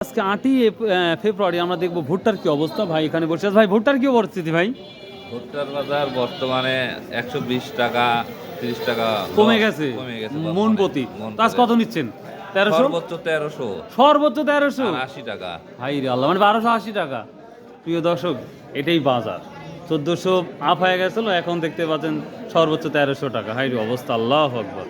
আজকে 8ই ফেব্রুয়ারি আমরা দেখবো ভুট্টার কি অবস্থা। ভাই এখানে বসে আছে। ভাই ভুট্টার কি পরিস্থিতি ভাই? ভুট্টার বাজার বর্তমানে 120 টাকা 30 টাকা কমে গেছে মন প্রতি। আজ কত নিচ্ছেন? 1300, সর্বোচ্চ 1300, সর্বোচ্চ 1300 আর 80 টাকা। ভাই রে আল্লাহ, মানে 1280 টাকা। প্রিয় দর্শক, এটাই বাজার। 1400 আপ হয়ে গেছিল, এখন দেখতে পাচ্ছেন সর্বোচ্চ 1300 টাকা। হাই রে অবস্থা, আল্লাহু আকবার।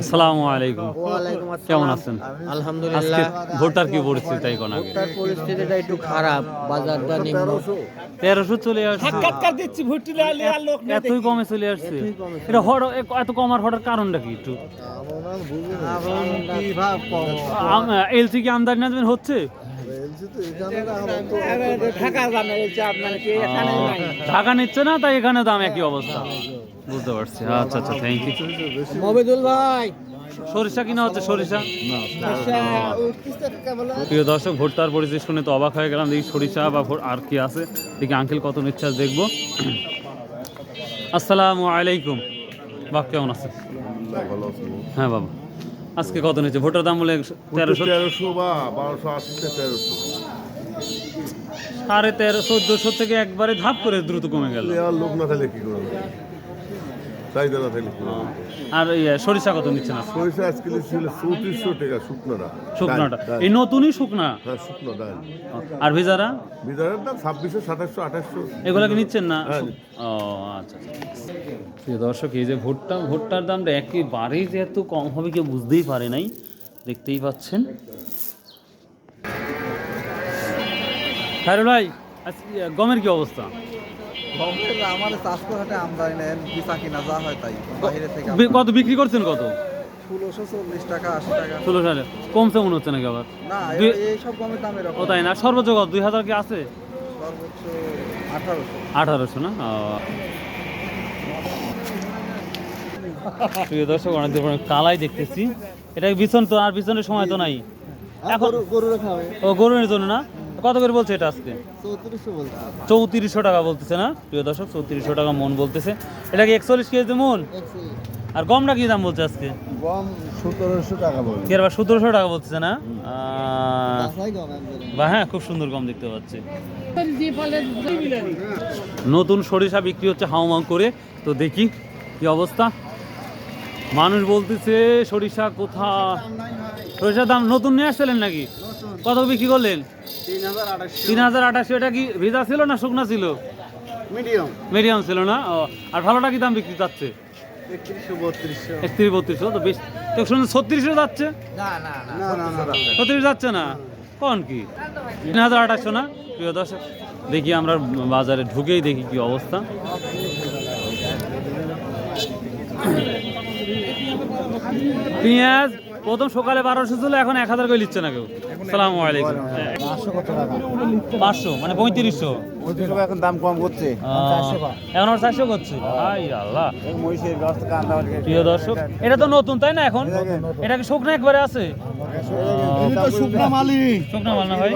আসসালামু আলাইকুম। ওয়ালাইকুম আসসালাম। কেমন আছেন? আলহামদুলিল্লাহ। আজকে ভুট্টার কি পরিস্থিতি তাই কোন আগে? ভুট্টার পরিস্থিতিটা একটু খারাপ, বাজারটা নিম্ন। 1300 চলে আসছে। সাক্ষাৎকার দিচ্ছি ভুট্টি লালে আর লোক নেই। এতই কমে চলে আসছে। এতই কমে চলে এটা এত কমার হঠাৎ কারণটা কি একটু? এখন কি ভাব কম? এলসি কি আমদানি নাজমেন হচ্ছে? ঢাকা জানে এই যে আপনার কি এখানে নাই। ঢাকা নিচ্ছে না, তাই এখানে দাম একই অবস্থা। বুঝতে পারছি। আচ্ছা আচ্ছা, থ্যাংক ইউ। মবিদুল ভাই, সরিষা কিনা হচ্ছে? সরিষা আচ্ছা, প্রিয় দর্শক, ভুট্টার পরিস্থিতি শুনে তো অবাক হয়ে গেলাম। দেখি সরিষা বা আর কি আছে, দেখি আঙ্কেল কত নিচ্ছে আজ দেখবো। আসসালামু আলাইকুম। বাপ কেমন আছে? হ্যাঁ বাবা, আজকে কত নিচ্ছে ভুট্টার দাম? বলে 1300 বা 1280 1300 1350 1400 থেকে একবারে ধাপ করে দ্রুত কমে গেল। আর লোক না থাকলে কি করবে, চাহিদা না থাকলে কি করবে। আর সরিষা কত নিচ্ছে না? সরিষা আজকে ছিল 3400 টাকা শুকনোটা। শুকনাটা এই নতুনই শুকনা, হ্যাঁ শুকনো ডাল। আর ভেজারা বিদারের দাম 2600 2700 2800 এগুলা কি নিচ্ছেন না? হ্যাঁ। ও আচ্ছা আচ্ছা। প্রিয় দর্শক, এই যে ভুট্টার দামটা একেবারেই যে এত কম হবে কেউ বুঝতেই পারে নাই, দেখতেই পাচ্ছেন। খায়রুল ভাই, আজকে গমের কি অবস্থা? আমার চাষকো হাটে আমদানি নেন বিচা কিনা যা হয় তাই বাইরে থেকে কত বিক্রি করছেন? কত? 1640 টাকা 80 টাকা। 16 সালে কমছে মনে হচ্ছে নাকি আবার? না এই সব গমের দাম ও এরকম। তাই না? সর্বোচ্চ কত? 2000 কি আছে? সর্বোচ্চ 1800। 1800 না? প্রিয় দর্শক, অনেকদিন পরে কালাই দেখতেছি। এটা বিছন তো, আর বিছনের সময় তো নাই এখন। গরু রাখা হবে ও গরুর জন্য না? কত করে বলছে এটা আজকে? 3400 বলতে। 3400 টাকা বলতেছে না প্রিয় দর্শক? 3400 টাকা মন বলতেছে। এটা কি 41 কেজি মন? আর গমটা কি দাম বলছে আজকে? গম 1700 টাকা বলে। কি আর 1700 টাকা বলতেছে না? তাই গম একবারে। বা হ্যাঁ, খুব সুন্দর গম দেখতে পাচ্ছি। নতুন সরিষা বিক্রি হচ্ছে হাউমাউ করে, তো দেখি কি অবস্থা। মানুষ বলতেছে সরিষা কোথা, সরিষার দাম নতুন নিয়ে আসছিলেন নাকি? কত বিক্রি করলেন? 3800। এটা কি ভিজা ছিল না শুকনা ছিল? মিডিয়াম মিডিয়াম ছিল না? ও, আর ভালোটা কি দাম বিক্রি যাচ্ছে? 3100 3200। 31-3200 তো বেশ। তো শুনুন 3600 যাচ্ছে? না না না 36 যাচ্ছে না? কোন কি 3800 না? প্রিয় দর্শক, দেখি আমরা বাজারে ঢুকেই দেখি কি অবস্থা। পেঁয়াজ প্রথম সকালে 1200 ছিল, এখন 1000 করে নিচ্ছে না কেউ। সালামু আলাইকুম। 500 মানে 3500 এখন দাম কম করছে। এখন আর 400 করছে। হাই আল্লাহ। মহিষের ব্যবস্থা কান্দা প্রিয় দর্শক, এটা তো নতুন তাই না? এখন এটা কি শুকনা একবারে আছে? শুকনা মালিক। শুকনা মাল না ভাই?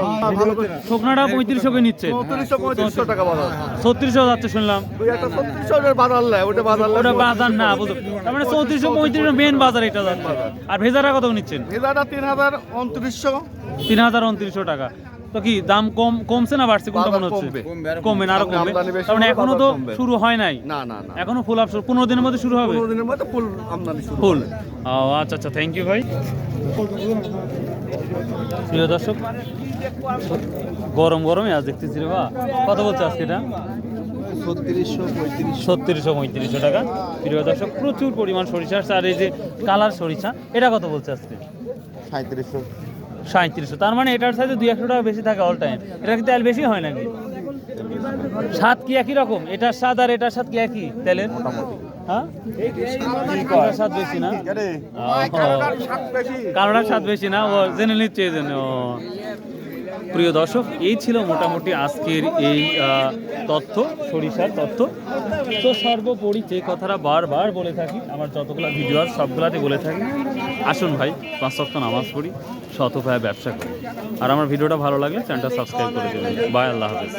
শুকনাটা 3500 করে নিচ্ছে। 3400 টাকা বাজার। 3600 যাচ্ছে শুনলাম। তুই একটা 3600 বাজার লাই, ওটা বাজার লাই। ওটা বাজার না বুঝো, তার মানে 3400-3500 মেন বাজার এটা যাচ্ছে। আর ভেজারা কত নিচ্ছেন? এদাটা 302900। 3029 টাকা। তো কি দাম কমছে না বাড়ছে? কোনটা মনে হচ্ছে? কমবে না, আরো কমবে। আমদানি বেশি, কারণ এখনো তো কমবে। শুরু হয় নাই। না না না, এখনো ফুল আপ 15 দিনের মধ্যে শুরু হবে। 15 দিনের মধ্যে ফুল আমদানি শুরু। ফুল। ও আচ্ছা আচ্ছা, থ্যাংক ইউ ভাই। প্রিয় দর্শক, গরমে আজ দেখতেছি রে বা। কত বলছে আজকে এটা? 3600-3500 টাকা। প্রিয় দর্শক, প্রচুর পরিমাণ সরিষা আসছে। আর এই যে কালার সরিষা, এটা কত বলছে আজকে? 3700। 3700। তার মানে এটার সাথে 200 টাকা বেশি থাকে অল টাইম। এটা কি তেল বেশি হয় নাকি? স্বাদ কি একই রকম? এটার স্বাদ আর এটার স্বাদ কি একই তেলের? হ্যাঁ, এটার স্বাদ বেশি না? কালোটার স্বাদ বেশি না? ও জেনে নিচ্ছে এই জন্য। প্রিয় দর্শক, এই ছিল মোটামুটি আজকের এই তথ্য, সরিষার তথ্য। তো সর্বোপরি যে কথাটা বারবার বলে থাকি, আমার যতগুলো ভিডিও আর সবগুলাতে বলে থাকি, আসুন ভাই 5 ওয়াক্ত নামাজ পড়ি, সৎ উপায়ে ব্যবসা করি। আর আমার ভিডিওটা ভালো লাগলে চ্যানেলটা সাবস্ক্রাইব করে দেবেন। বাই, আল্লাহ হাফেজ।